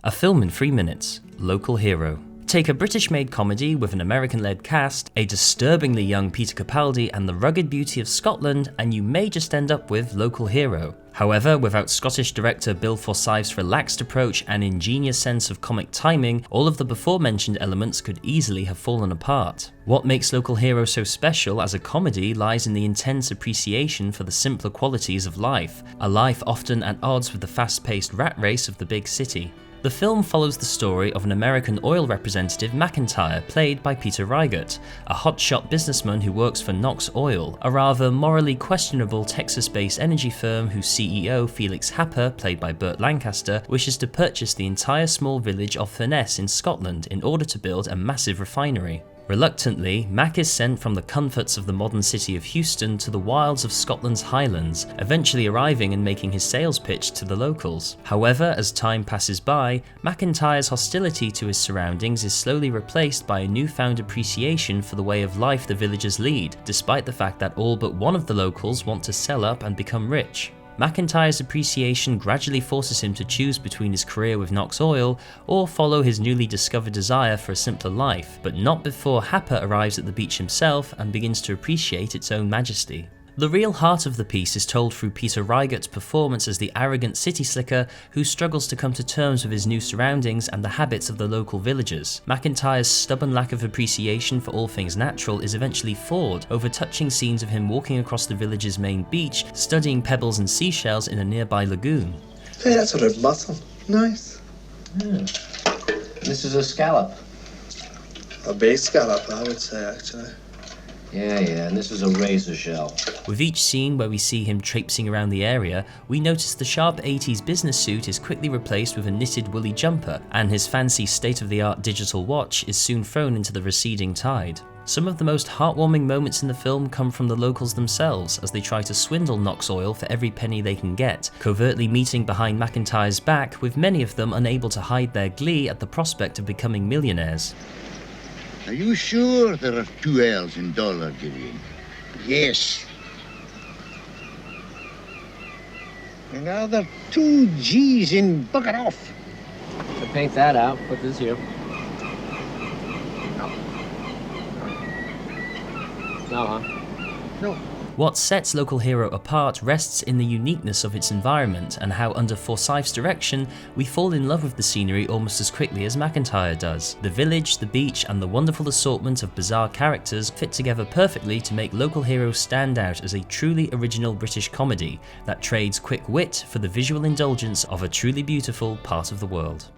A film in 3 minutes, Local Hero. Take a British-made comedy with an American-led cast, a disturbingly young Peter Capaldi and the rugged beauty of Scotland, and you may just end up with Local Hero. However, without Scottish director Bill Forsyth's relaxed approach and ingenious sense of comic timing, all of the before-mentioned elements could easily have fallen apart. What makes Local Hero so special as a comedy lies in the intense appreciation for the simpler qualities of life, a life often at odds with the fast-paced rat race of the big city. The film follows the story of an American oil representative, McIntyre, played by Peter Riegert, a hotshot businessman who works for Knox Oil, a rather morally questionable Texas-based energy firm whose CEO, Felix Happer, played by Burt Lancaster, wishes to purchase the entire small village of Furness in Scotland in order to build a massive refinery. Reluctantly, Mac is sent from the comforts of the modern city of Houston to the wilds of Scotland's Highlands, eventually arriving and making his sales pitch to the locals. However, as time passes by, McIntyre's hostility to his surroundings is slowly replaced by a newfound appreciation for the way of life the villagers lead, despite the fact that all but one of the locals want to sell up and become rich. McIntyre's appreciation gradually forces him to choose between his career with Knox Oil or follow his newly discovered desire for a simpler life, but not before Happer arrives at the beach himself and begins to appreciate its own majesty. The real heart of the piece is told through Peter Riegert's performance as the arrogant city slicker who struggles to come to terms with his new surroundings and the habits of the local villagers. McIntyre's stubborn lack of appreciation for all things natural is eventually thawed over touching scenes of him walking across the village's main beach, studying pebbles and seashells in a nearby lagoon. Hey, that's a red mussel. Nice. Yeah. This is a scallop. A bay scallop, I would say, actually. Yeah, and this is a razor shell. With each scene where we see him traipsing around the area, we notice the sharp 80s business suit is quickly replaced with a knitted woolly jumper, and his fancy state-of-the-art digital watch is soon thrown into the receding tide. Some of the most heartwarming moments in the film come from the locals themselves as they try to swindle Knox Oil for every penny they can get, covertly meeting behind McIntyre's back, with many of them unable to hide their glee at the prospect of becoming millionaires. Are you sure there are 2 L's in dollar, Gideon? Yes. And now there are 2 G's in bugger off. So paint that out, put this here. No, huh? No. What sets Local Hero apart rests in the uniqueness of its environment and how under Forsyth's direction we fall in love with the scenery almost as quickly as McIntyre does. The village, the beach and the wonderful assortment of bizarre characters fit together perfectly to make Local Hero stand out as a truly original British comedy that trades quick wit for the visual indulgence of a truly beautiful part of the world.